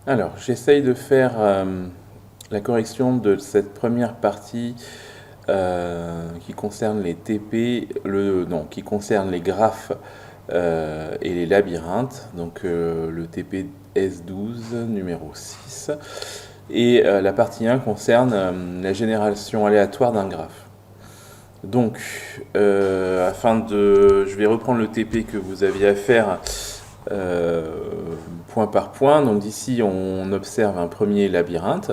Alors, j'essaye de faire la correction de cette première partie qui concerne les TP, non, qui concerne les graphes et les labyrinthes, donc le TP S12 numéro 6. Et la partie 1 concerne la génération aléatoire d'un graphe. Donc, je vais reprendre le TP que vous aviez à faire euh, point par point. Donc d'ici, on observe un premier labyrinthe.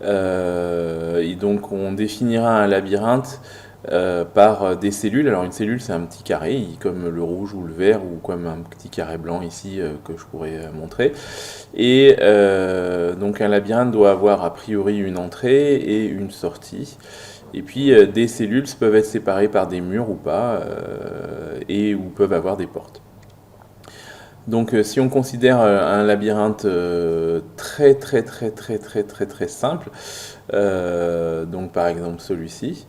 Et donc, on définira un labyrinthe par des cellules. Alors, une cellule, c'est un petit carré, comme le rouge ou le vert, ou comme un petit carré blanc ici que je pourrais montrer. Et donc, un labyrinthe doit avoir a priori une entrée et une sortie. Et puis, des cellules peuvent être séparées par des murs ou pas, ou peuvent avoir des portes. Donc si on considère un labyrinthe très simple, donc par exemple celui-ci,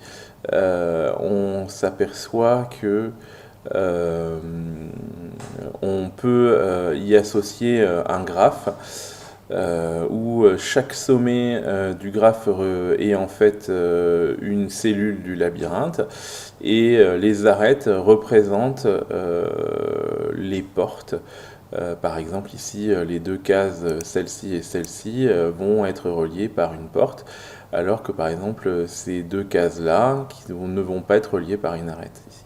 on s'aperçoit que euh, on peut y associer un graphe où chaque sommet du graphe est en fait une cellule du labyrinthe et les arêtes représentent les portes. Par exemple, ici, les deux cases, celle-ci et celle-ci, vont être reliées par une porte, alors que par exemple, ces deux cases-là ne vont pas être reliées par une arête ici.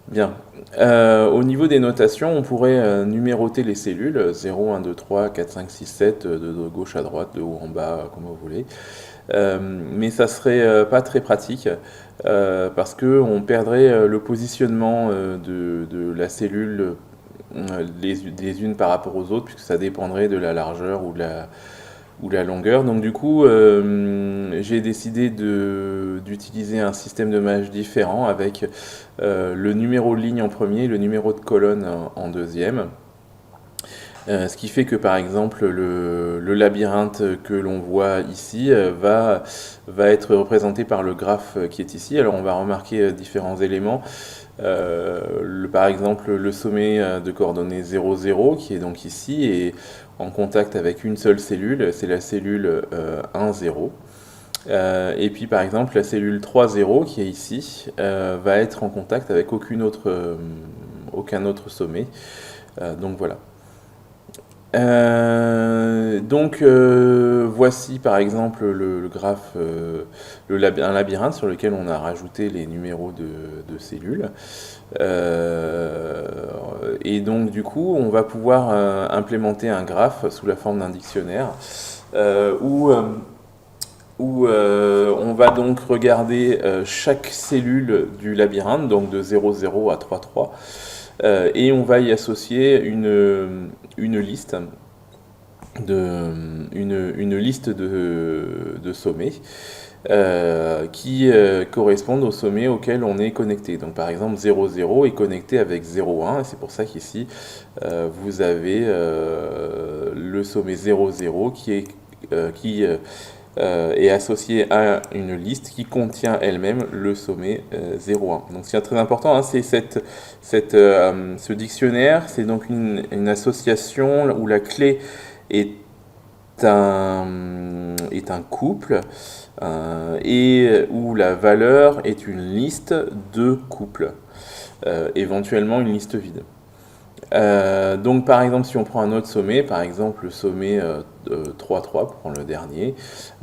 Bien. Au niveau des notations, on pourrait numéroter les cellules 0, 1, 2, 3, 4, 5, 6, 7, de gauche à droite, de haut en bas, comme vous voulez. Mais ça serait pas très pratique parce qu'on perdrait le positionnement de la cellule les unes par rapport aux autres, puisque ça dépendrait de la largeur ou la longueur. Donc du coup, j'ai décidé d'utiliser un système de match différent avec le numéro de ligne en premier, le numéro de colonne en deuxième. Ce qui fait que par exemple le labyrinthe que l'on voit ici va être représenté par le graphe qui est ici. Alors on va remarquer différents éléments. Par exemple le sommet de coordonnées 0, 0 qui est donc ici est en contact avec une seule cellule, c'est la cellule 1, 0. Et puis par exemple la cellule 3, 0 qui est ici va être en contact avec aucun autre sommet. Donc voilà. Voici par exemple le graphe, un labyrinthe sur lequel on a rajouté les numéros de cellules. Et donc du coup on va pouvoir implémenter un graphe sous la forme d'un dictionnaire où on va donc regarder chaque cellule du labyrinthe, donc de 0, 0 à 3, 3. Et on va y associer une liste de sommets qui correspondent aux sommets auxquels on est connecté. Donc par exemple 0, 0 est connecté avec 0, 1 et c'est pour ça qu'ici vous avez le sommet 0, 0 qui est associé à une liste qui contient elle-même le sommet 0,1. Donc ce qui est très important, hein, c'est ce dictionnaire, c'est donc une association où la clé est un couple et où la valeur est une liste de couples, éventuellement une liste vide. Donc par exemple si on prend un autre sommet, par exemple le sommet 3-3 pour prendre le dernier,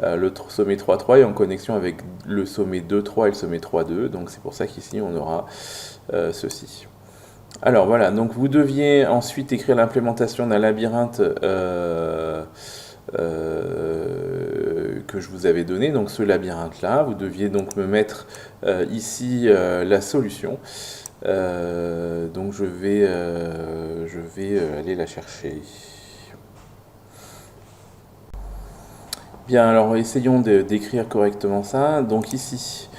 le sommet 3-3 est en connexion avec le sommet 2-3 et le sommet 3-2, donc c'est pour ça qu'ici on aura ceci. Alors voilà, donc vous deviez ensuite écrire l'implémentation d'un labyrinthe que je vous avais donné, donc ce labyrinthe là, vous deviez donc me mettre ici la solution. Donc je vais aller la chercher. Bien, alors essayons d'écrire correctement ça. Donc ici,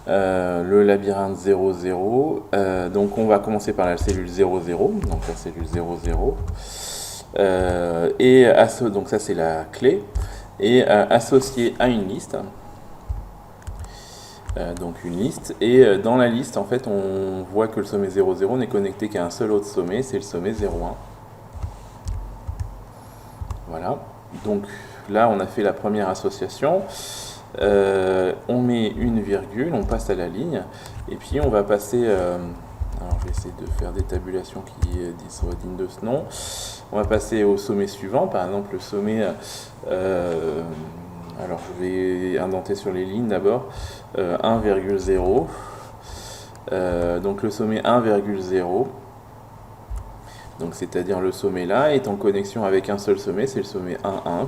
le labyrinthe 0, 0. Donc on va commencer par la cellule 0, 0. Donc la cellule 0, 0. Donc ça c'est la clé. Et associée à une liste. Donc une liste, et dans la liste en fait on voit que le sommet 0, 0 n'est connecté qu'à un seul autre sommet, c'est le sommet 0, 1. Voilà. Donc là, on a fait la première association. On met une virgule, on passe à la ligne, et puis on va passer. Alors, je vais essayer de faire des tabulations qui soient dignes de ce nom. On va passer au sommet suivant, par exemple le sommet. Alors, je vais indenter sur les lignes d'abord 1,0. Donc le sommet 1,0. Donc c'est-à-dire le sommet là est en connexion avec un seul sommet, c'est le sommet 1,1.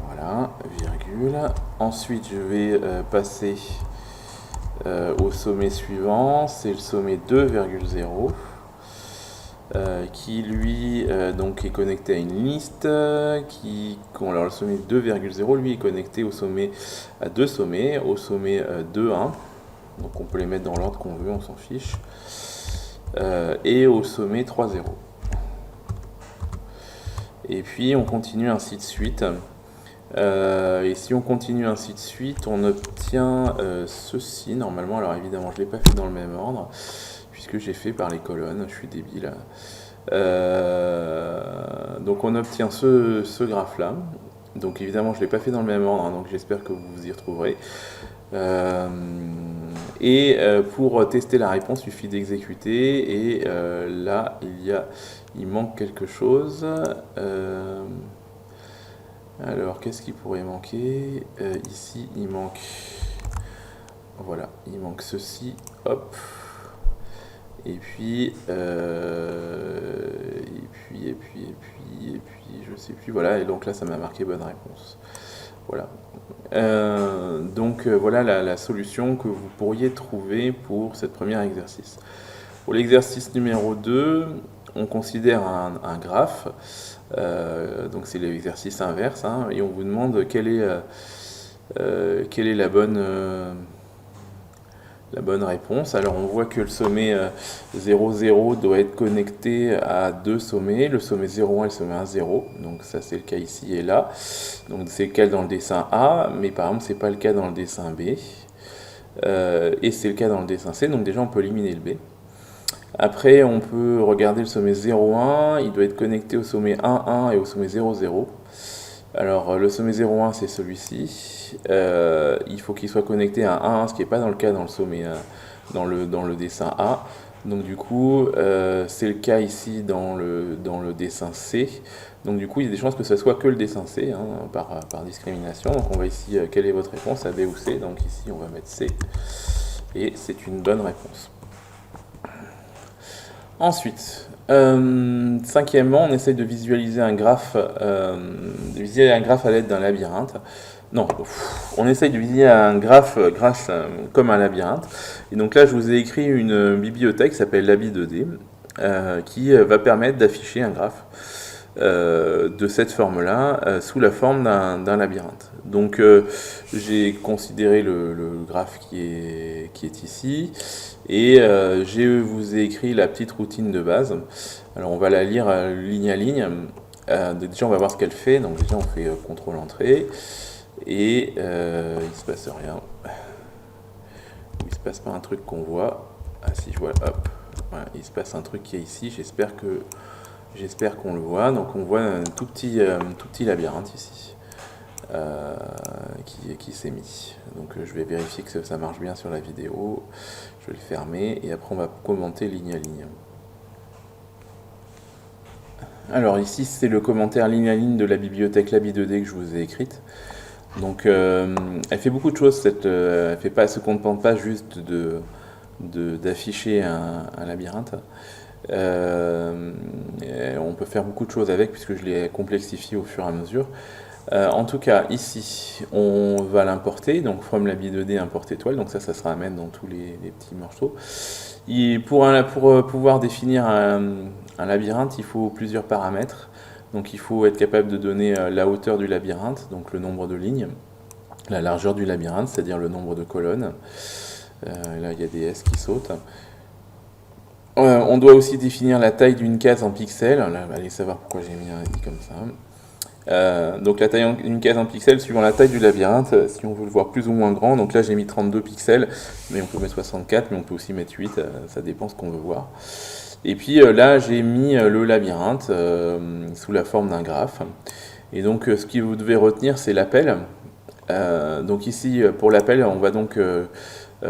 Voilà, virgule. Ensuite je vais passer au sommet suivant, c'est le sommet 2,0. Qui lui donc est connecté à une liste alors le sommet 2,0 lui est connecté à deux sommets, au sommet 2,1, donc on peut les mettre dans l'ordre qu'on veut, on s'en fiche, et au sommet 3,0. Et puis on continue ainsi de suite. Et si on continue ainsi de suite, on obtient ceci normalement. Alors évidemment, je ne l'ai pas fait dans le même ordre, puisque j'ai fait par les colonnes, je suis débile. Donc on obtient ce graphe-là. Donc évidemment, je ne l'ai pas fait dans le même ordre, hein, donc j'espère que vous vous y retrouverez. Pour tester la réponse, il suffit d'exécuter, et là, il manque quelque chose. Alors, qu'est-ce qui pourrait manquer? Ici, il manque... Voilà, il manque ceci, hop. Et puis, je sais plus, voilà, et donc là, ça m'a marqué bonne réponse. Voilà. Voilà la solution que vous pourriez trouver pour cette première exercice. Pour l'exercice numéro 2, on considère un graphe. Donc c'est l'exercice inverse, hein, et on vous demande quelle est la bonne réponse. Alors on voit que le sommet 0,0 doit être connecté à deux sommets, le sommet 0,1 et le sommet 1,0. Donc ça c'est le cas ici et là. Donc c'est le cas dans le dessin A, mais par exemple c'est pas le cas dans le dessin B. Et c'est le cas dans le dessin C, donc déjà on peut éliminer le B. Après, on peut regarder le sommet 0,1, il doit être connecté au sommet 1,1 et au sommet 0,0. Alors, le sommet 0,1, c'est celui-ci. Il faut qu'il soit connecté à 1,1, ce qui n'est pas dans le cas dans le sommet, dans le dessin A. Donc, du coup, c'est le cas ici dans le dessin C. Donc, du coup, il y a des chances que ce soit que le dessin C, hein, par discrimination. Donc, on va ici, quelle est votre réponse, A, B ou C? Donc, ici, on va mettre C. Et c'est une bonne réponse. Ensuite, cinquièmement, on essaye de visualiser un graphe à l'aide d'un labyrinthe. Non, on essaye de visualiser un graphe comme un labyrinthe. Et donc là, je vous ai écrit une bibliothèque qui s'appelle Labi2D, qui va permettre d'afficher un graphe de cette forme-là, sous la forme d'un labyrinthe. Donc j'ai considéré le graphe qui est ici, et je vous ai écrit la petite routine de base. Alors on va la lire ligne à ligne. Déjà on va voir ce qu'elle fait. Donc déjà on fait CTRL entrée, et il se passe rien. Il se passe pas un truc qu'on voit. Ah si, je vois, hop, voilà, il se passe un truc qui est ici. J'espère qu'on le voit. Donc on voit un tout petit labyrinthe ici qui s'est mis. Donc je vais vérifier que ça marche bien sur la vidéo. Je vais le fermer, et après on va commenter ligne à ligne. Alors ici c'est le commentaire ligne à ligne de la bibliothèque Labi2D que je vous ai écrite. Donc elle fait beaucoup de choses, elle se contente pas juste d'afficher un labyrinthe. On peut faire beaucoup de choses avec, puisque je l'ai complexifié au fur et à mesure. En tout cas, ici, on va l'importer, donc from Labi2D import étoile, donc ça sera à mettre dans tous les petits morceaux. Pour pouvoir définir un labyrinthe, il faut plusieurs paramètres. Donc il faut être capable de donner la hauteur du labyrinthe, donc le nombre de lignes, la largeur du labyrinthe, c'est-à-dire le nombre de colonnes. Là, il y a des S qui sautent. On doit aussi définir la taille d'une case en pixels. Là, allez savoir pourquoi j'ai mis un i comme ça. Donc la taille d'une case en pixels suivant la taille du labyrinthe, si on veut le voir plus ou moins grand. Donc là j'ai mis 32 pixels, mais on peut mettre 64, mais on peut aussi mettre 8, ça dépend ce qu'on veut voir. Et puis là, j'ai mis le labyrinthe sous la forme d'un graphe. Et donc, ce que vous devez retenir, c'est l'appel. Donc ici, pour l'appel, on va donc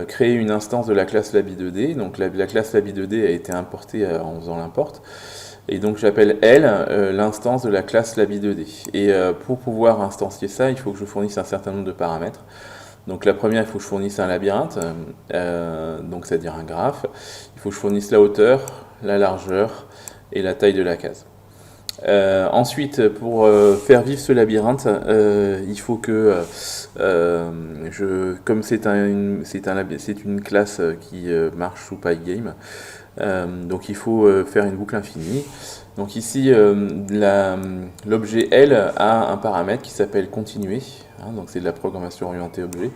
créer une instance de la classe Labi2D. Donc la classe Labi2D a été importée en faisant l'import. Et donc j'appelle L l'instance de la classe Labi2D. Et pour pouvoir instancier ça, il faut que je fournisse un certain nombre de paramètres. Donc la première, il faut que je fournisse un labyrinthe, donc c'est-à-dire un graphe. Il faut que je fournisse la hauteur, la largeur et la taille de la case. Ensuite, pour faire vivre ce labyrinthe, il faut que comme c'est une classe qui marche sous Pygame, donc il faut faire une boucle infinie. Donc ici, l'objet L a un paramètre qui s'appelle continuer, hein, donc c'est de la programmation orientée objet.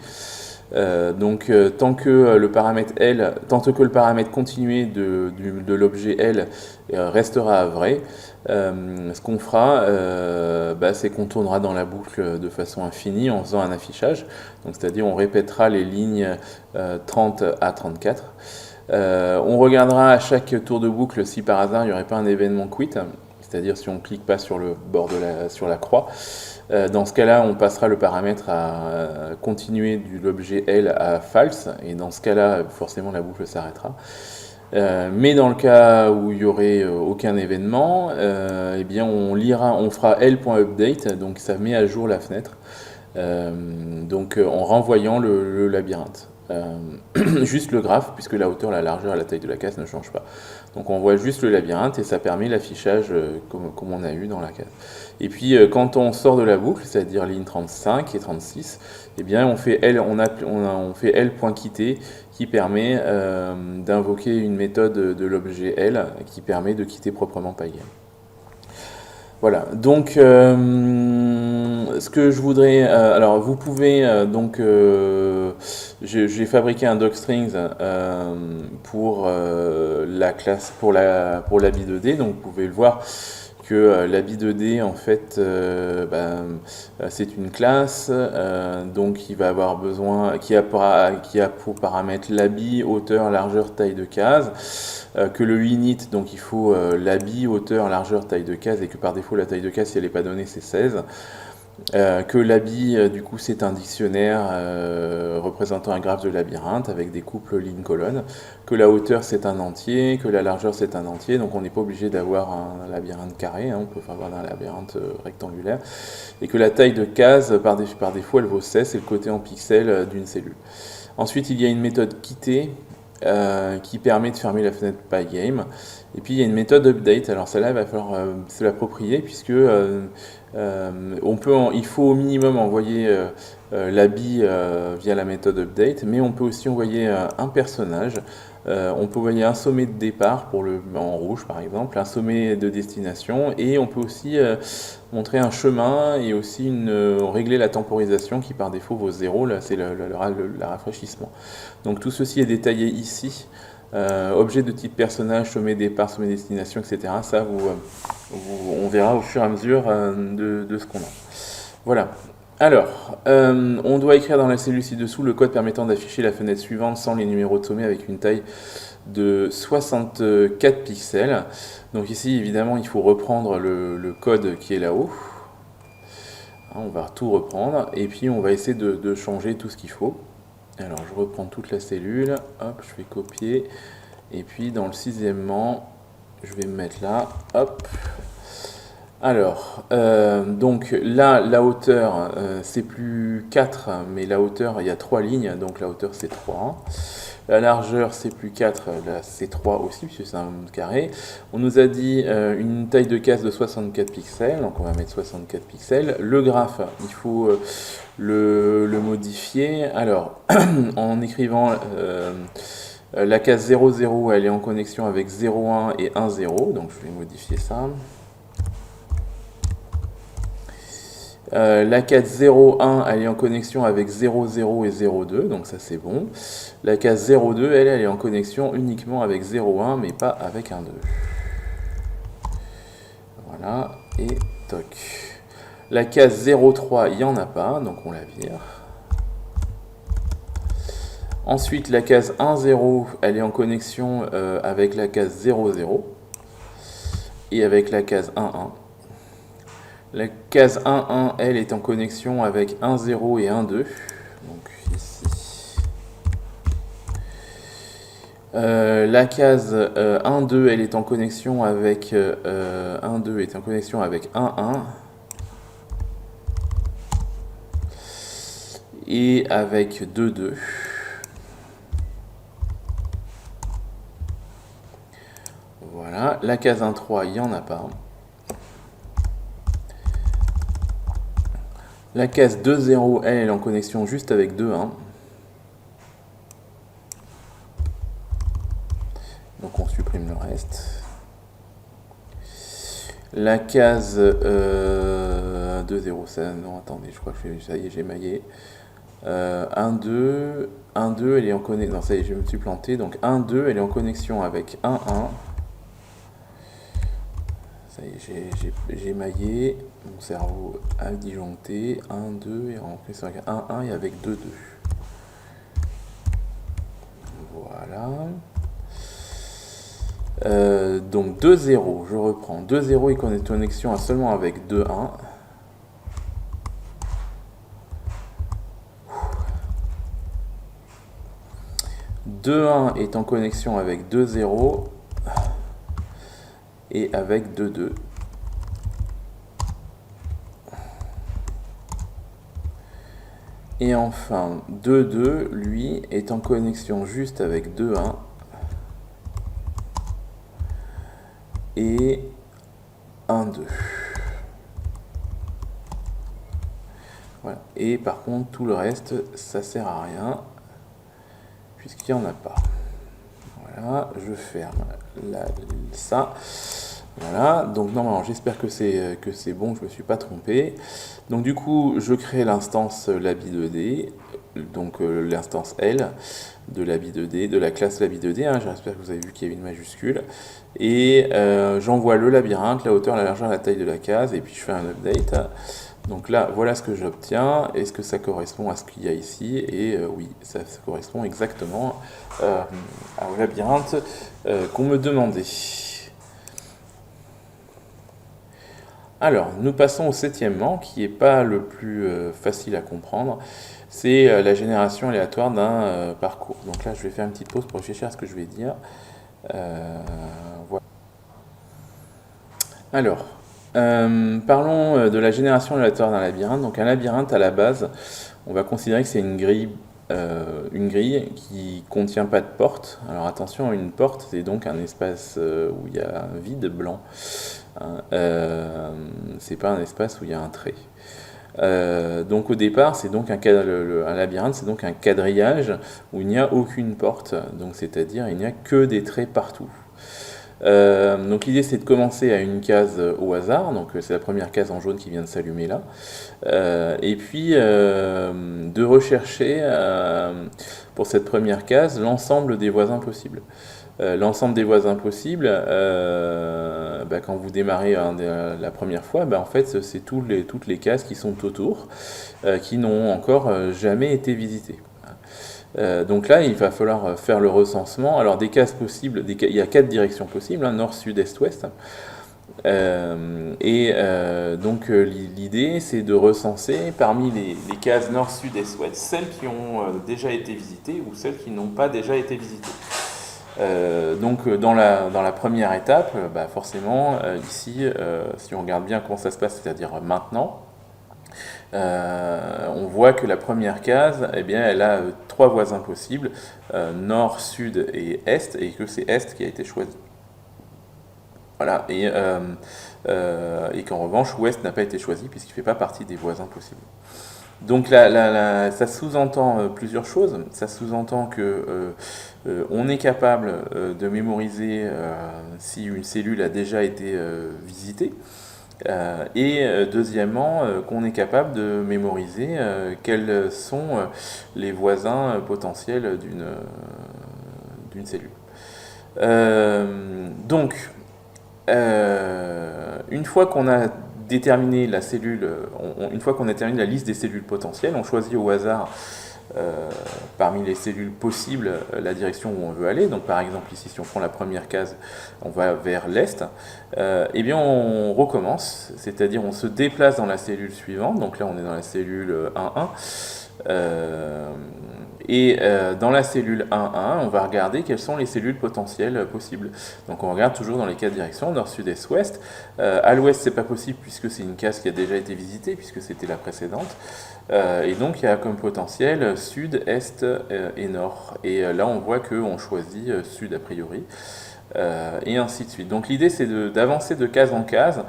Tant que le paramètre continuer de l'objet L restera vrai, ce qu'on fera, c'est qu'on tournera dans la boucle de façon infinie en faisant un affichage. Donc, c'est-à-dire on répétera les lignes 30 à 34. On regardera à chaque tour de boucle si par hasard il n'y aurait pas un événement quit, c'est-à-dire si on ne clique pas sur le bord sur la croix. Dans ce cas-là, on passera le paramètre à continuer de l'objet L à false, et dans ce cas-là, forcément la boucle s'arrêtera. Mais dans le cas où il n'y aurait aucun événement, eh bien on fera L.update, donc ça met à jour la fenêtre, en renvoyant le labyrinthe. Juste le graphe, puisque la hauteur, la largeur et la taille de la case ne changent pas. Donc on voit juste le labyrinthe et ça permet l'affichage comme on a eu dans la case. Et puis quand on sort de la boucle, c'est-à-dire ligne 35 et 36, eh bien on fait L.quitter qui permet d'invoquer une méthode de l'objet L qui permet de quitter proprement Pygame. Voilà, donc ce que je voudrais, alors vous pouvez j'ai fabriqué un docstrings pour la classe pour Labi2D, donc vous pouvez le voir que Labi2D en fait c'est une classe donc qui va avoir besoin qui a pour paramètre Labi, hauteur, largeur, taille de case. Que le init, donc il faut Labi, hauteur, largeur, taille de case, et que par défaut la taille de case, si elle n'est pas donnée, c'est 16. Que Labi, du coup, c'est un dictionnaire représentant un graphe de labyrinthe avec des couples ligne-colonne. Que la hauteur, c'est un entier, que la largeur, c'est un entier, donc on n'est pas obligé d'avoir un labyrinthe carré, hein, on peut avoir un labyrinthe rectangulaire. Et que la taille de case, par défaut, elle vaut 16, c'est le côté en pixels d'une cellule. Ensuite, il y a une méthode quitter, qui permet de fermer la fenêtre Pygame. Et puis il y a une méthode update. Alors celle-là, il va falloir se l'approprier puisque il faut au minimum envoyer l'habit via la méthode update, mais on peut aussi envoyer un personnage. On peut envoyer un sommet de départ en rouge par exemple, un sommet de destination, et on peut aussi montrer un chemin et aussi régler la temporisation qui par défaut vaut 0, là c'est le rafraîchissement. Donc tout ceci est détaillé ici. Objet de type personnage, sommet départ, sommet destination, etc. Ça, on verra au fur et à mesure de ce qu'on a. Voilà. Alors, on doit écrire dans la cellule ci-dessous le code permettant d'afficher la fenêtre suivante sans les numéros de sommet avec une taille de 64 pixels. Donc ici, évidemment, il faut reprendre le code qui est là-haut. On va tout reprendre et puis on va essayer de changer tout ce qu'il faut. Alors je reprends toute la cellule, hop, je vais copier, et puis dans le sixièmement, je vais me mettre là, hop. Alors, donc là, la hauteur, c'est plus 4, mais la hauteur, il y a 3 lignes, donc la hauteur c'est 3. La largeur, c'est plus 4, là c'est 3 aussi, puisque c'est un carré. On nous a dit une taille de case de 64 pixels, donc on va mettre 64 pixels. Le graphe, il faut le modifier. Alors, en écrivant la case 0, 0, elle est en connexion avec 0, 1 et 1, 0, donc je vais modifier ça. La case 0, 1, elle est en connexion avec 0, 0 et 0, 2, donc ça c'est bon. La case 0, 2, elle est en connexion uniquement avec 0, 1, mais pas avec 1, 2. Voilà, et toc. La case 0, 3, il n'y en a pas, donc on la vire. Ensuite, la case 1, 0, elle est en connexion avec la case 0, 0 et avec la case 1, 1. La case 1, 1, elle est en connexion avec 1, 0 et 1, 2. Donc ici. La case 1, 2, elle est en connexion avec 1, 2 est en connexion avec 1, 1. Et avec 2, 2. Voilà. La case 1, 3, il n'y en a pas. La case 2, 0, elle est en connexion juste avec 2, 1. Donc on supprime le reste. La case 2, 0, ça, non, attendez, je crois que ça y est, j'ai maillé. 1, 2, 1, 2, elle est en connexion, non, ça y est, je me suis planté. Donc 1, 2, elle est en connexion avec 1, 1. Ça y est, j'ai maillé, mon cerveau a disjoncté. 1, 2, et en connexion avec 1, 1 et avec 2, 2. Voilà. Donc 2, 0, je reprends. 2, 0 est en connexion seulement avec 2, 1. 2, 1 est en connexion avec 2, 0 et avec 2, 2. Et enfin, 2, 2, lui, est en connexion juste avec 2, 1 et 1, 2. Voilà. Et par contre, tout le reste, ça sert à rien, puisqu'il n'y en a pas. Voilà, je ferme ça. Voilà, donc normalement, j'espère que c'est bon, je ne me suis pas trompé. Donc du coup, je crée l'instance labi 2D, donc l'instance L de labi 2D, de la classe labi 2D, hein, j'espère que vous avez vu qu'il y avait une majuscule. Et j'envoie le labyrinthe, la hauteur, la largeur, la taille de la case, et puis je fais un update. Donc là, voilà ce que j'obtiens. Est-ce que ça correspond à ce qu'il y a ici? Et oui, ça correspond exactement au labyrinthe qu'on me demandait. Alors, nous passons au septièmement, qui n'est pas le plus facile à comprendre. C'est la génération aléatoire d'un parcours. Donc là, je vais faire une petite pause pour réfléchir à ce que je vais dire. Voilà. Alors, parlons de la génération aléatoire d'un labyrinthe. Donc un labyrinthe, à la base, on va considérer que c'est une grille qui ne contient pas de porte. Alors attention, une porte, c'est donc un espace où il y a un vide blanc. C'est pas un espace où il y a un trait. Donc au départ, c'est donc un labyrinthe, c'est donc un quadrillage où il n'y a aucune porte, donc c'est-à-dire il n'y a que des traits partout. Donc l'idée c'est de commencer à une case au hasard, donc c'est la première case en jaune qui vient de s'allumer là, et puis de rechercher pour cette première case l'ensemble des voisins possibles. L'ensemble des voisins possibles, quand vous démarrez la première fois, en fait c'est toutes les cases qui sont autour, qui n'ont encore jamais été visitées. Donc là, il va falloir faire le recensement. Alors des cases possibles, il y a 4 directions possibles, hein, nord, sud, est, ouest. Donc l'idée, c'est de recenser parmi les cases nord, sud, est, ouest, celles qui ont déjà été visitées ou celles qui n'ont pas déjà été visitées. Donc dans la première étape, forcément, ici, si on regarde bien comment ça se passe, c'est-à-dire maintenant, on voit que la première case, eh bien, elle a 3 voisins possibles, nord, sud et est, et que c'est est qui a été choisi. Voilà, et qu'en revanche, ouest n'a pas été choisi puisqu'il ne fait pas partie des voisins possibles. Donc ça sous-entend plusieurs choses. Ça sous-entend que on est capable de mémoriser si une cellule a déjà été visitée. Deuxièmement, qu'on est capable de mémoriser quels sont les voisins potentiels d'une cellule. Donc, une fois qu'on a déterminé la cellule, une fois qu'on a terminé la liste des cellules potentielles, on choisit au hasard parmi les cellules possibles la direction où on veut aller. Donc par exemple ici, si on prend la première case, on va vers l'est, et bien on recommence, c'est-à-dire on se déplace dans la cellule suivante. Donc là on est dans la cellule 1,1. Dans la cellule 1,1, on va regarder quelles sont les cellules potentielles possibles. Donc on regarde toujours dans les quatre directions, nord, sud, est, ouest. À l'ouest, c'est pas possible puisque c'est une case qui a déjà été visitée, puisque c'était la précédente. Et donc il y a comme potentiel sud, est et nord. Et là, on voit qu'on choisit sud a priori. Et ainsi de suite. Donc l'idée, c'est d'avancer de case en case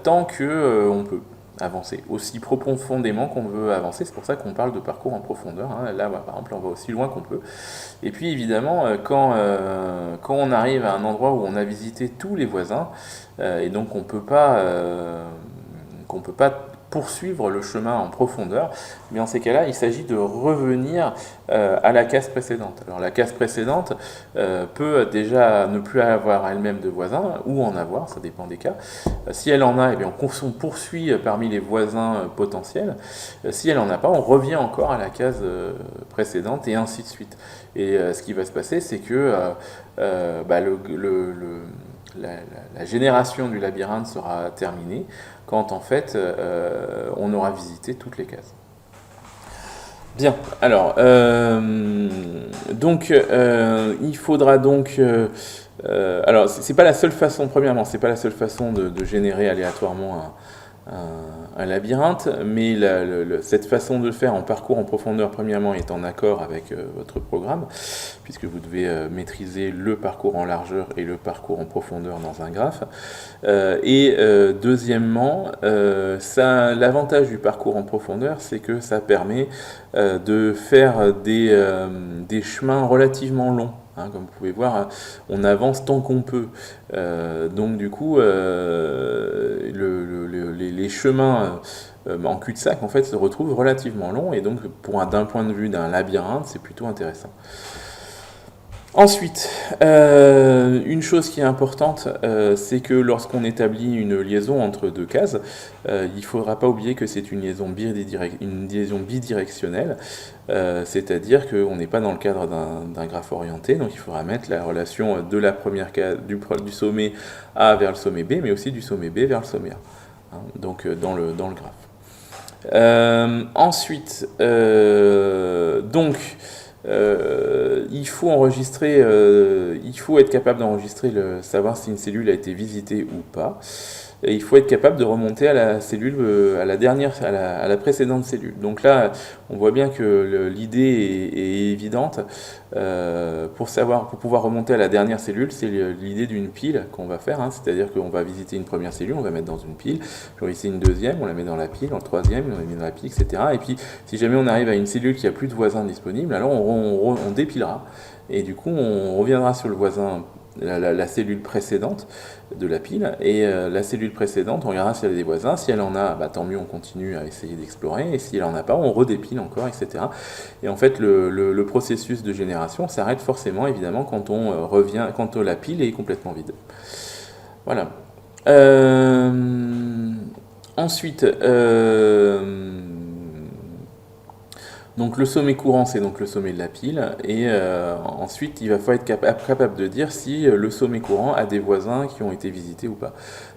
tant que on peut avancer aussi profondément qu'on veut avancer. C'est pour ça qu'on parle de parcours en profondeur. Hein. Là, par exemple, on va aussi loin qu'on peut. Et puis, évidemment, quand on arrive à un endroit où on a visité tous les voisins, et donc qu'on peut pas poursuivre le chemin en profondeur, mais en ces cas-là, il s'agit de revenir à la case précédente. Alors la case précédente peut déjà ne plus avoir elle-même de voisins, ou en avoir, ça dépend des cas. Si elle en a, eh bien, on poursuit parmi les voisins potentiels. Si elle n'en a pas, on revient encore à la case précédente, et ainsi de suite. Et ce qui va se passer, c'est que la génération du labyrinthe sera terminée quand en fait on aura visité toutes les cases. Bien, alors il faudra donc alors c'est pas la seule façon, premièrement, c'est pas la seule façon de générer aléatoirement un labyrinthe, mais cette façon de le faire en parcours en profondeur, premièrement, est en accord avec votre programme, puisque vous devez maîtriser le parcours en largeur et le parcours en profondeur dans un graphe. Deuxièmement, l'avantage du parcours en profondeur, c'est que ça permet de faire des chemins relativement longs. Hein, comme vous pouvez voir, on avance tant qu'on peut. Donc du coup, les chemins en cul-de-sac en fait se retrouvent relativement longs, et donc d'un point de vue d'un labyrinthe, c'est plutôt intéressant. Ensuite, une chose qui est importante, c'est que lorsqu'on établit une liaison entre deux cases, il ne faudra pas oublier que c'est une liaison bidirectionnelle, c'est-à-dire qu'on n'est pas dans le cadre d'un graphe orienté, donc il faudra mettre la relation de la première case, du sommet A vers le sommet B, mais aussi du sommet B vers le sommet A, hein, donc dans le graphe. Ensuite, il faut enregistrer, il faut être capable d'enregistrer, savoir si une cellule a été visitée ou pas. Et il faut être capable de remonter à la cellule, à la précédente cellule. Donc là, on voit bien que l'idée est évidente. Pour pouvoir remonter à la dernière cellule, c'est l'idée d'une pile qu'on va faire. Hein, c'est-à-dire qu'on va visiter une première cellule, on va mettre dans une pile. Puis ici une deuxième, on la met dans la pile. En troisième, on la met dans la pile, etc. Et puis, si jamais on arrive à une cellule qui a plus de voisins disponibles, alors on dépilera. Et du coup, on reviendra sur le voisin, la cellule précédente de la pile, et la cellule précédente, on regardera si elle a des voisins. Si elle en a, tant mieux, on continue à essayer d'explorer, et si elle en a pas, on redépile encore, etc. Et en fait, le processus de génération s'arrête forcément, évidemment, quand on revient, quand la pile est complètement vide. Voilà. Ensuite, donc le sommet courant, c'est donc le sommet de la pile, et ensuite il va falloir être capable de dire si le sommet courant a des voisins qui ont été visités ou pas.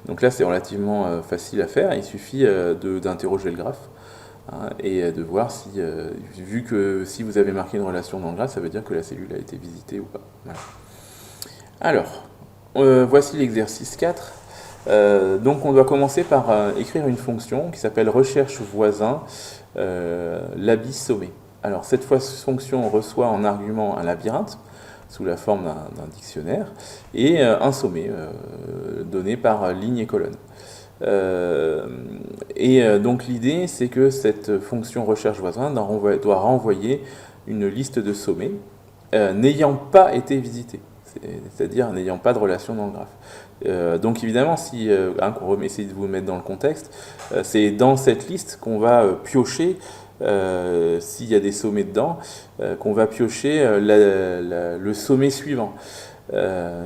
Donc là c'est relativement facile à faire, il suffit d'interroger le graphe, hein, et de voir si, vu que si vous avez marqué une relation dans le graphe, ça veut dire que la cellule a été visitée ou pas. Voilà. Alors, voici l'exercice 4. Donc on doit commencer par écrire une fonction qui s'appelle recherche voisin labis sommet. Alors cette fonction reçoit en argument un labyrinthe sous la forme d'un dictionnaire et un sommet donné par ligne et colonne. Donc l'idée c'est que cette fonction recherche voisin doit renvoyer une liste de sommets n'ayant pas été visités, c'est-à-dire n'ayant pas de relation dans le graphe. Donc évidemment, si on va essayer de vous mettre dans le contexte, c'est dans cette liste qu'on va piocher, s'il y a des sommets dedans, qu'on va piocher le sommet suivant.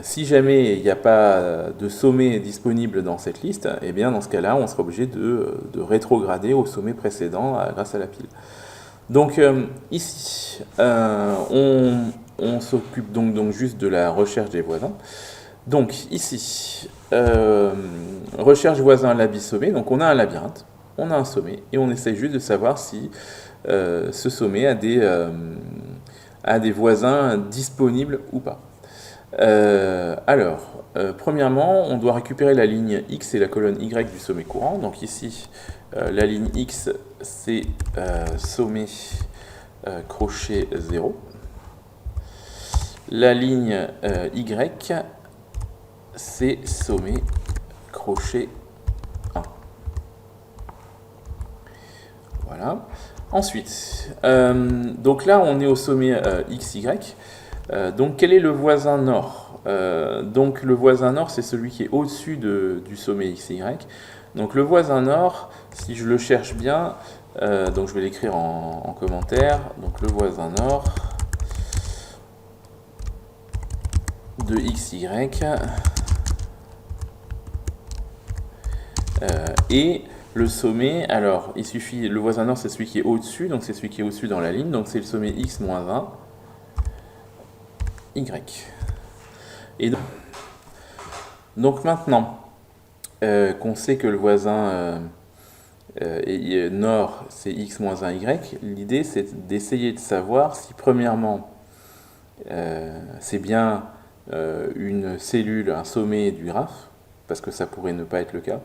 Si jamais il n'y a pas de sommet disponible dans cette liste, eh bien dans ce cas-là, on sera obligé de rétrograder au sommet précédent grâce à la pile. Donc ici, on s'occupe donc juste de la recherche des voisins. Donc ici, recherche voisin labyrinthe sommet. Donc on a un labyrinthe, on a un sommet, et on essaye juste de savoir si ce sommet a des voisins disponibles ou pas. Premièrement, on doit récupérer la ligne X et la colonne Y du sommet courant. Donc ici, la ligne X, c'est sommet crochet 0. La ligne Y, c'est sommet crochet 1. Voilà. Ensuite, donc là, on est au sommet XY. Donc quel est le voisin nord? Donc le voisin nord, c'est celui qui est au-dessus du sommet XY. Donc le voisin nord, si je le cherche bien, donc je vais l'écrire en commentaire. Donc le voisin nord de XY et le sommet, alors il suffit, le voisin nord c'est celui qui est au-dessus, donc c'est celui qui est au-dessus dans la ligne, donc c'est le sommet x-1 Y. Et donc maintenant qu'on sait que le voisin nord c'est x-1 Y, l'idée c'est d'essayer de savoir si premièrement c'est bien une cellule, un sommet du graphe, parce que ça pourrait ne pas être le cas.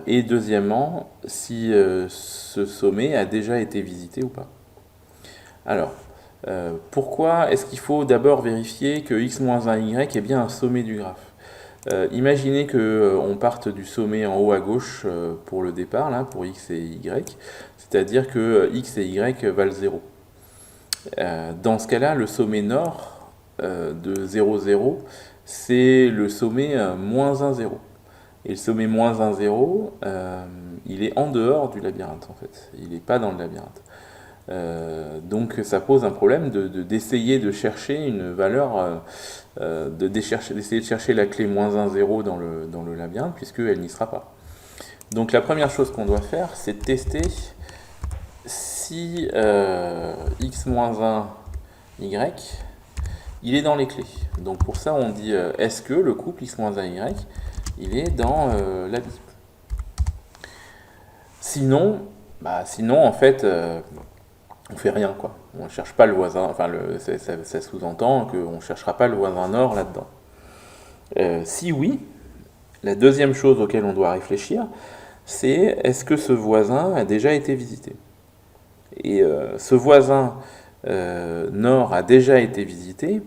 Et deuxièmement, si ce sommet a déjà été visité ou pas. Alors, pourquoi est-ce qu'il faut d'abord vérifier que x-1 y est bien un sommet du graphe? Imaginez qu'on parte du sommet en haut à gauche pour le départ, là, pour x et y, c'est-à-dire que x et y valent 0. Dans ce cas-là, le sommet nord de 0, 0, c'est le sommet moins 1, 0. Et le sommet moins 1, 0, il est en dehors du labyrinthe en fait, il n'est pas dans le labyrinthe. Donc ça pose un problème d'essayer de chercher une valeur, d'essayer de chercher la clé moins 1, 0 dans le labyrinthe, puisqu'elle n'y sera pas. Donc la première chose qu'on doit faire, c'est de tester si x-1, y, il est dans les clés. Donc pour ça on dit est-ce que le couple x-1, y il est dans la bip. Sinon en fait, on fait rien quoi. On ne cherche pas le voisin. Enfin, ça sous-entend qu'on ne cherchera pas le voisin nord là-dedans. Si oui, la deuxième chose auquel on doit réfléchir, c'est est-ce que ce voisin a déjà été visité? Et ce voisin nord a déjà été visité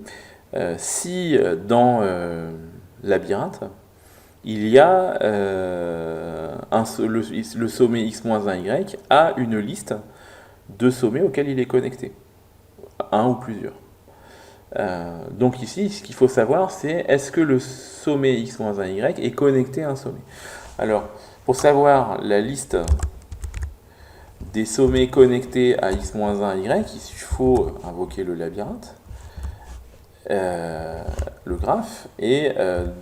si dans labyrinthe, il y a le sommet x-1 y a une liste de sommets auxquels il est connecté, un ou plusieurs. Donc ici, ce qu'il faut savoir, c'est est-ce que le sommet x-1 y est connecté à un sommet. Alors, pour savoir la liste des sommets connectés à x-1 y, il faut invoquer le labyrinthe, le graphe, et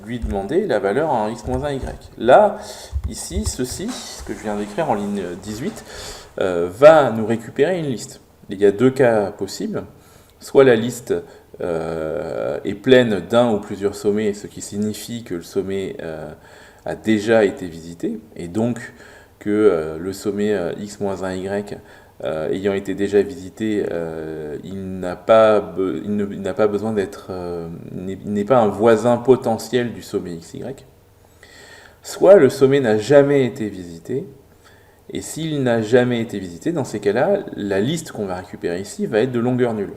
lui demander la valeur en x-1 y. Là, ici, ce que je viens d'écrire en ligne 18, va nous récupérer une liste. Il y a deux cas possibles. Soit la liste est pleine d'un ou plusieurs sommets, ce qui signifie que le sommet a déjà été visité, et donc que le sommet x-1y ayant été déjà visité, il n'a pas besoin d'être, il n'est pas un voisin potentiel du sommet xy. Soit le sommet n'a jamais été visité, et s'il n'a jamais été visité, dans ces cas-là, la liste qu'on va récupérer ici va être de longueur nulle.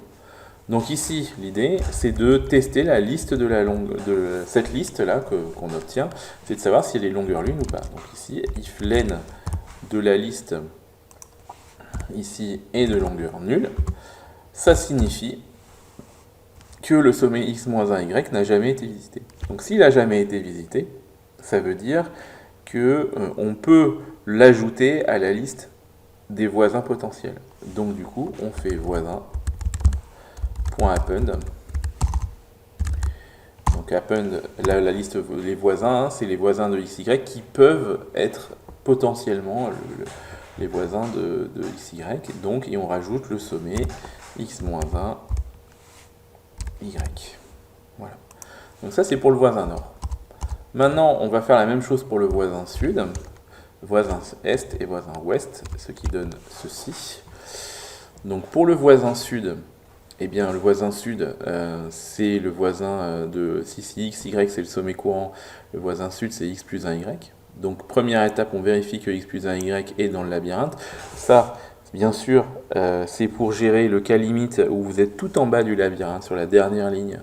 Donc ici, l'idée, c'est de tester la liste de cette liste-là qu'on obtient, c'est de savoir si elle est longueur lune ou pas. Donc ici, if len de la liste ici est de longueur nulle, ça signifie que le sommet x-1 y n'a jamais été visité. Donc s'il n'a jamais été visité, ça veut dire qu'on peut l'ajouter à la liste des voisins potentiels. Donc du coup, on fait voisin.append. Donc append, la liste, les voisins, c'est les voisins de xy qui peuvent être potentiellement les voisins de xy. Donc, et on rajoute le sommet x-1, y. Voilà. Donc ça, c'est pour le voisin nord. Maintenant, on va faire la même chose pour le voisin sud, voisin est et voisin ouest, ce qui donne ceci. Donc pour le voisin sud, eh bien le voisin sud, c'est le voisin de, si x, y c'est le sommet courant, le voisin sud c'est x plus 1, y. Donc première étape, on vérifie que x plus 1, y est dans le labyrinthe. Ça, bien sûr, c'est pour gérer le cas limite où vous êtes tout en bas du labyrinthe, sur la dernière ligne.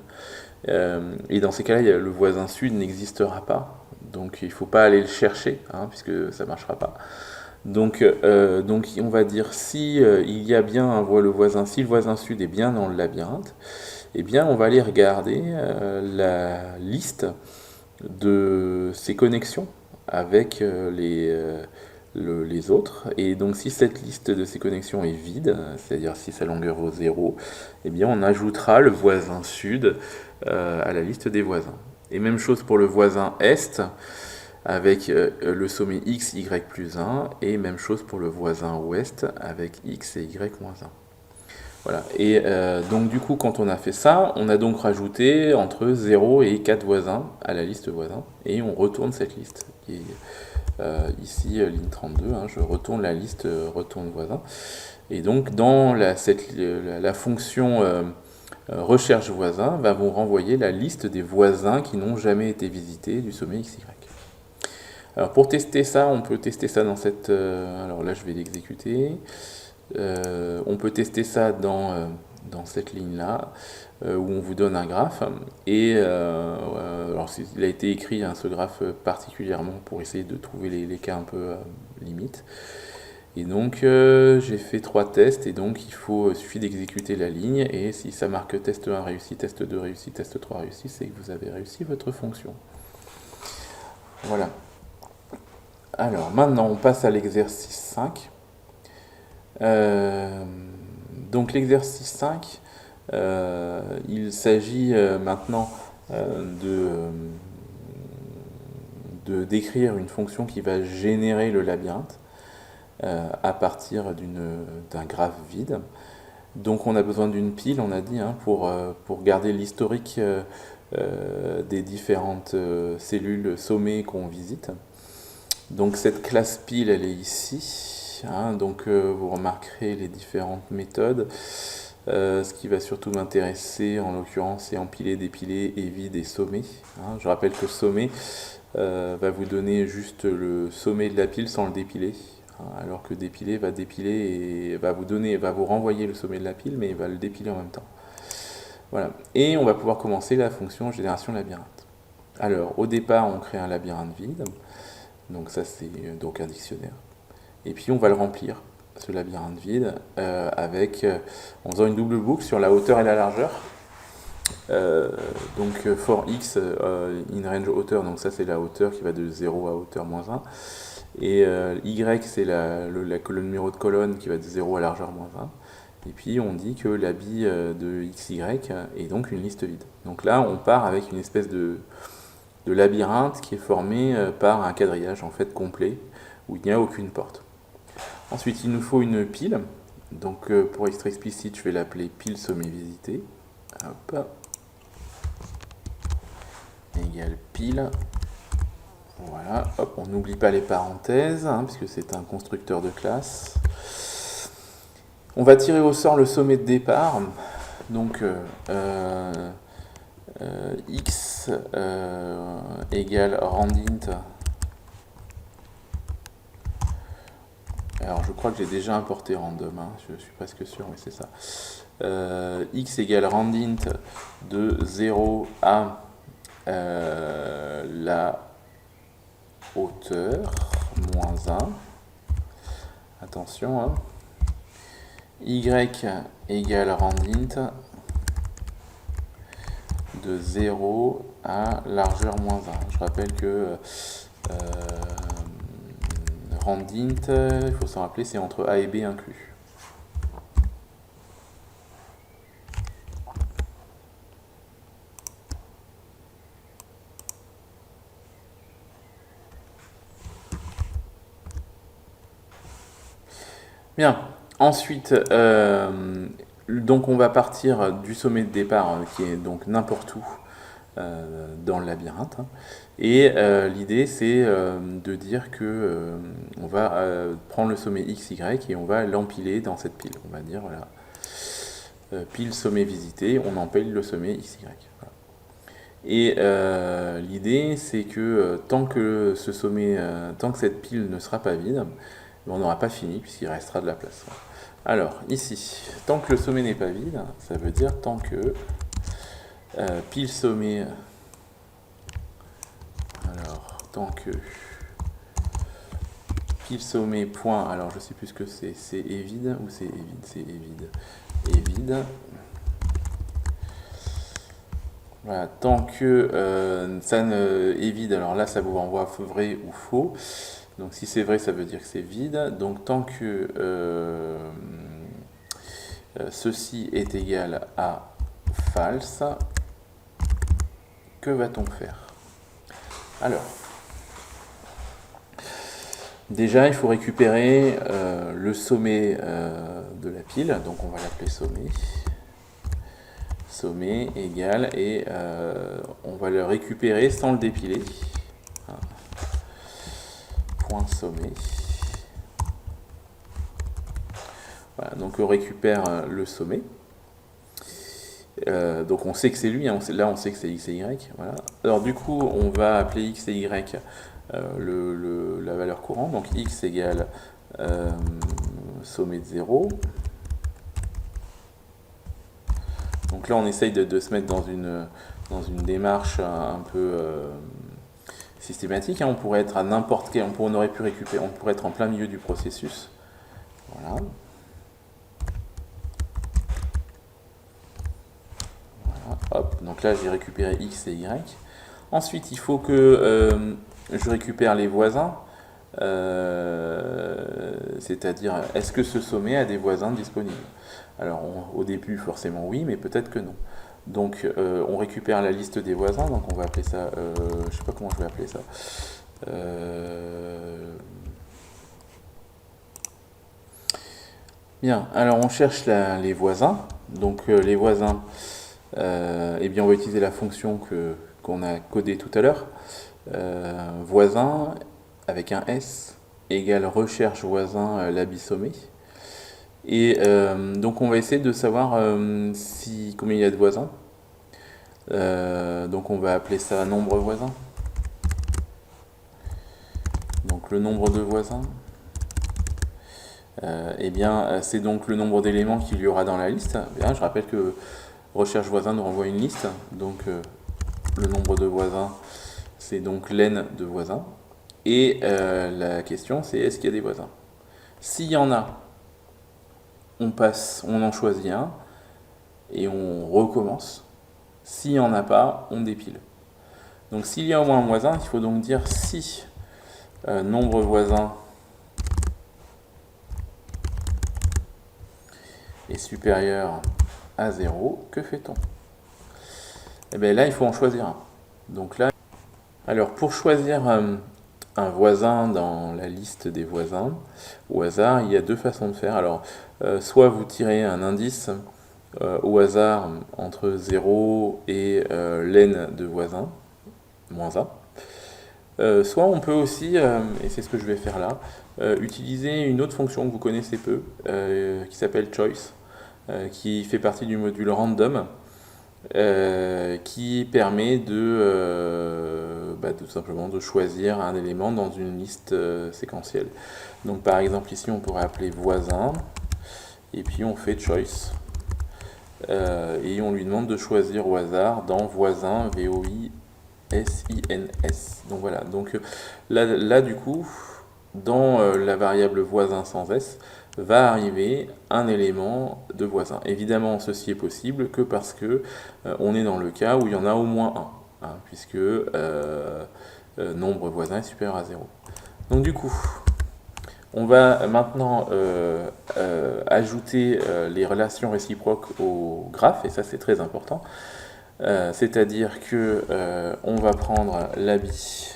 Et dans ces cas-là, le voisin sud n'existera pas. Donc il ne faut pas aller le chercher, hein, puisque ça ne marchera pas. Donc on va dire si il y a bien le voisin, si le voisin sud est bien dans le labyrinthe, eh bien on va aller regarder la liste de ses connexions avec les autres. Et donc si cette liste de ces connexions est vide, c'est-à-dire si sa longueur vaut 0, eh bien on ajoutera le voisin sud à la liste des voisins. Et même chose pour le voisin est, avec le sommet x, y plus 1, et même chose pour le voisin ouest, avec x et y moins 1. Voilà. Et donc du coup, quand on a fait ça, on a donc rajouté entre 0 et 4 voisins à la liste voisins, et on retourne cette liste, qui est ici, ligne 32, hein, je retourne la liste, retourne voisin. Et donc dans la fonction recherche voisin va vous renvoyer la liste des voisins qui n'ont jamais été visités du sommet XY. Alors pour tester ça, on peut tester ça dans cette... alors là je vais l'exécuter. On peut tester ça dans cette ligne-là, où on vous donne un graphe. Et alors il a été écrit, hein, ce graphe particulièrement pour essayer de trouver les cas un peu limites. Et donc j'ai fait 3 tests, et donc il suffit d'exécuter la ligne, et si ça marque test 1 réussi, test 2 réussi, test 3 réussi, c'est que vous avez réussi votre fonction. Voilà. Alors maintenant on passe à l'exercice 5. Donc l'exercice 5, il s'agit maintenant de décrire une fonction qui va générer le labyrinthe à partir d'un graphe vide. Donc on a besoin d'une pile, on a dit, hein, pour garder l'historique des différentes cellules sommets qu'on visite. Donc cette classe pile, elle est ici, hein, donc vous remarquerez les différentes méthodes. Ce qui va surtout m'intéresser en l'occurrence, c'est empiler, dépiler et vide et sommer. Hein. Je rappelle que sommer va vous donner juste le sommet de la pile sans le dépiler, hein, alors que dépiler et va vous renvoyer le sommet de la pile, mais il va le dépiler en même temps. Voilà. Et on va pouvoir commencer la fonction génération labyrinthe. Alors au départ, on crée un labyrinthe vide. Donc ça c'est donc un dictionnaire. Et puis on va le remplir, ce labyrinthe vide, en faisant une double boucle sur la hauteur et la largeur. Donc for x in range hauteur, donc ça c'est la hauteur qui va de 0 à hauteur moins 1. Et y c'est le numéro de colonne qui va de 0 à largeur moins 1. Et puis on dit que l'habit de xy est donc une liste vide. Donc là on part avec une espèce de labyrinthe qui est formé par un quadrillage en fait complet où il n'y a aucune porte. Ensuite, il nous faut une pile. Donc pour être explicite, je vais l'appeler pile sommet visité. Hop. Égale pile. Voilà. Hop, on n'oublie pas les parenthèses, hein, puisque c'est un constructeur de classe. On va tirer au sort le sommet de départ. Donc x égale randint. Alors je crois que j'ai déjà importé random, hein, je suis presque sûr, mais c'est ça. X égale randint de 0 à la hauteur moins 1. Attention, hein. Y égale randint de 0 à largeur moins 1. Je rappelle que randint, il faut s'en rappeler, c'est entre A et B inclus. Bien, ensuite, donc on va partir du sommet de départ qui est donc n'importe où dans le labyrinthe. Hein. Et l'idée c'est de dire que on va prendre le sommet x, y et on va l'empiler dans cette pile. On va dire voilà, pile sommet visité, on empile le sommet x, y. Voilà. Et l'idée c'est que tant que ce sommet, tant que cette pile ne sera pas vide, on n'aura pas fini puisqu'il restera de la place. Alors ici, tant que le sommet n'est pas vide, ça veut dire tant que pile sommet. Alors tant que pile sommet point. Alors je sais plus ce que c'est est vide ou c'est est vide. C'est est vide. Est vide. Voilà, tant que ça ne est vide, alors là ça vous renvoie vrai ou faux. Donc si c'est vrai, ça veut dire que c'est vide. Donc tant que ceci est égal à false, que va-t-on faire? Alors, déjà il faut récupérer le sommet de la pile, donc on va l'appeler sommet. Sommet égal, et on va le récupérer sans le dépiler. Point sommet. Voilà, donc on récupère le sommet. Donc on sait que c'est lui, hein, là on sait que c'est x et y. Voilà. Alors du coup on va appeler x et y la valeur courante. Donc x égale sommet de 0. Donc là on essaye de se mettre dans une démarche un peu systématique. Hein. On pourrait être à n'importe quel, on aurait pu récupérer, on pourrait être en plein milieu du processus. Voilà. Hop, donc là j'ai récupéré x et y. Ensuite il faut que je récupère les voisins, c'est-à-dire est-ce que ce sommet a des voisins disponibles? Alors au début forcément oui, mais peut-être que non. Donc on récupère la liste des voisins, donc on va appeler ça, je sais pas comment je vais appeler ça. Bien, alors on cherche les voisins, donc les voisins. Eh bien, on va utiliser la fonction qu'on a codée tout à l'heure. Voisin avec un S égale recherche voisin l'abissommé. Et donc on va essayer de savoir combien il y a de voisins. Donc on va appeler ça nombre voisin. Donc le nombre de voisins. Eh bien, c'est donc le nombre d'éléments qu'il y aura dans la liste. Bien, je rappelle que recherche voisin nous renvoie une liste, donc le nombre de voisins, c'est donc n de voisins. Et la question, c'est est-ce qu'il y a des voisins? S'il y en a, on en choisit un et on recommence. S'il n'y en a pas, on dépile. Donc s'il y a au moins un voisin, il faut donc dire si nombre voisin est supérieur à 0, que fait-on? Et bien là, il faut en choisir un. Donc là, alors pour choisir un voisin dans la liste des voisins, au hasard, il y a deux façons de faire. Alors, soit vous tirez un indice au hasard entre 0 et l'n de voisins, moins 1. Soit on peut aussi, et c'est ce que je vais faire là, utiliser une autre fonction que vous connaissez peu, qui s'appelle choice, qui fait partie du module random, qui permet tout simplement de choisir un élément dans une liste séquentielle. Donc par exemple ici on pourrait appeler voisin, et puis on fait choice, et on lui demande de choisir au hasard dans voisin, VOISINS. Donc voilà, donc là du coup, dans la variable voisin sans S, va arriver un élément de voisin. Évidemment, ceci est possible que parce que on est dans le cas où il y en a au moins un, hein, puisque nombre voisin est supérieur à 0. Donc du coup, on va maintenant ajouter les relations réciproques au graphe, et ça c'est très important. C'est-à-dire que on va prendre l'habit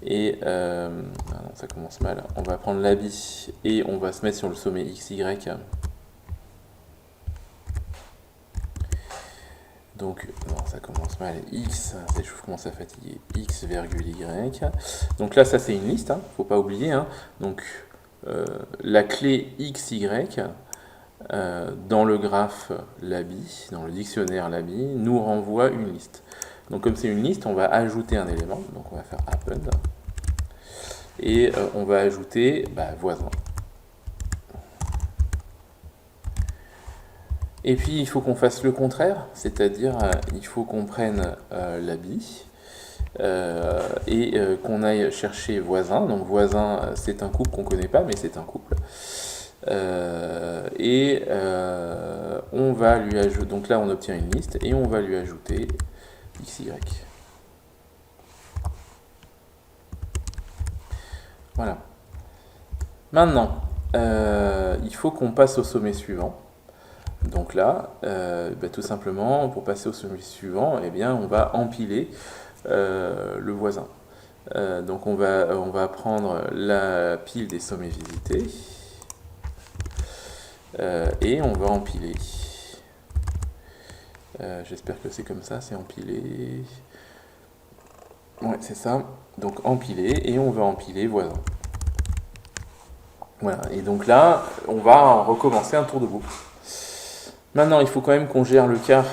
Et ah non, ça commence mal. On va prendre l'habit et on va se mettre sur le sommet XY. Donc, non, ça commence mal. X, je commence à fatiguer. X, virgule Y. Donc là, ça c'est une liste, hein, faut pas oublier. Hein. Donc, la clé XY, dans le graphe Labi, dans le dictionnaire Labi, nous renvoie une liste. Donc comme c'est une liste, on va ajouter un élément. Donc on va faire append. Et on va ajouter voisin. Et puis il faut qu'on fasse le contraire, c'est-à-dire il faut qu'on prenne l'habit et qu'on aille chercher voisin. Donc voisin, c'est un couple qu'on ne connaît pas, mais c'est un couple. On va lui ajouter, donc là on obtient une liste et on va lui ajouter XY. Voilà. Maintenant, il faut qu'on passe au sommet suivant. Donc là, tout simplement, pour passer au sommet suivant, eh bien, on va empiler le voisin. Donc on va prendre la pile des sommets visités et on va empiler. J'espère que c'est comme ça, c'est empiler. Ouais, c'est ça. Donc empiler et on va empiler voisin. Voilà, et donc là, on va recommencer un tour de boucle. Maintenant, il faut quand même qu'on gère le cas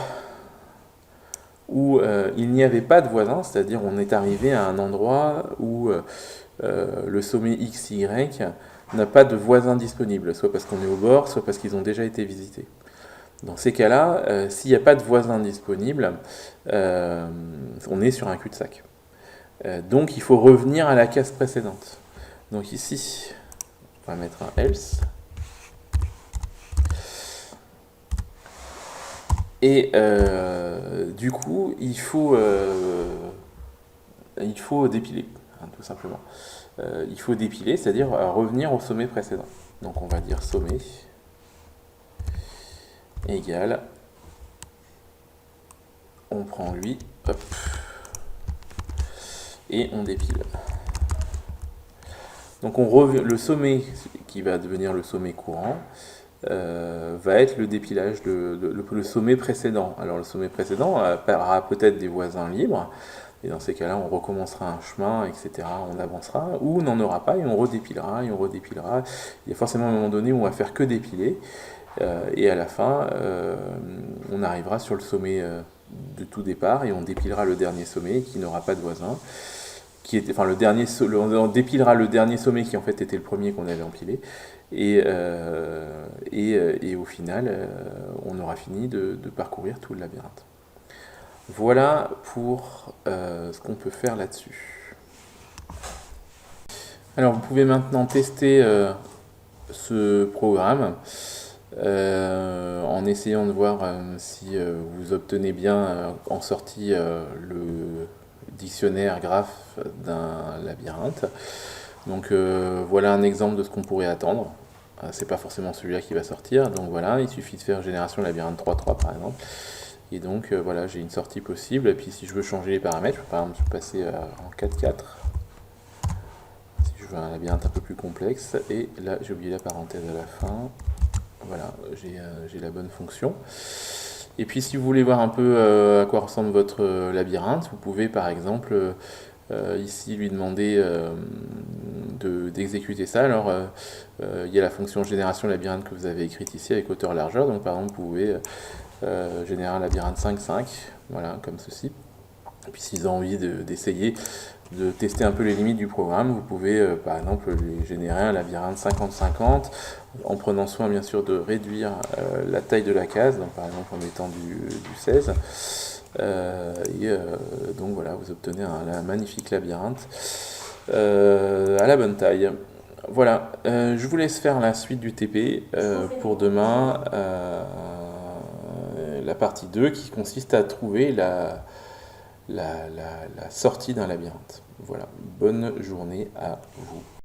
où il n'y avait pas de voisin, c'est-à-dire on est arrivé à un endroit où le sommet XY n'a pas de voisin disponible, soit parce qu'on est au bord, soit parce qu'ils ont déjà été visités. Dans ces cas-là, s'il n'y a pas de voisin disponible, on est sur un cul-de-sac. Donc il faut revenir à la case précédente. Donc ici, on va mettre un else. Et du coup, il faut dépiler, hein, tout simplement. Il faut dépiler, c'est-à-dire revenir au sommet précédent. Donc on va dire sommet égale, on prend lui, hop, et on dépile. Donc le sommet qui va devenir le sommet courant va être le dépilage le sommet précédent. Alors le sommet précédent aura peut-être des voisins libres, et dans ces cas-là, on recommencera un chemin, etc. On avancera, ou on n'en aura pas, et on redépilera, et on redépilera. Il y a forcément un moment donné où on va faire que dépiler, et à la fin, on arrivera sur le sommet de tout départ, et on dépilera le dernier sommet qui n'aura pas de voisin. On dépilera le dernier sommet qui en fait était le premier qu'on avait empilé, et au final, on aura fini de parcourir tout le labyrinthe. Voilà pour ce qu'on peut faire là-dessus. Alors vous pouvez maintenant tester ce programme en essayant de voir si vous obtenez bien en sortie le dictionnaire graphe d'un labyrinthe. Donc voilà un exemple de ce qu'on pourrait attendre. C'est pas forcément celui-là qui va sortir, donc voilà, il suffit de faire génération labyrinthe 3.3 par exemple. Et donc voilà, j'ai une sortie possible. Et puis si je veux changer les paramètres, par exemple, je peux passer en 4.4. Si je veux un labyrinthe un peu plus complexe. Et là, j'ai oublié la parenthèse à la fin. Voilà, j'ai la bonne fonction. Et puis si vous voulez voir un peu à quoi ressemble votre labyrinthe, vous pouvez par exemple ici lui demander d'exécuter ça. Alors il y a la fonction génération labyrinthe que vous avez écrite ici avec hauteur largeur. Donc par exemple, vous pouvez générer un labyrinthe 5-5, voilà, comme ceci. Et puis s'ils ont envie d'essayer de tester un peu les limites du programme, vous pouvez par exemple lui générer un labyrinthe 50-50 en prenant soin bien sûr de réduire la taille de la case, donc par exemple en mettant du 16. Donc voilà, vous obtenez un magnifique labyrinthe à la bonne taille. Voilà, je vous laisse faire la suite du TP pour demain. La partie 2 qui consiste à trouver la sortie d'un labyrinthe. Voilà, bonne journée à vous.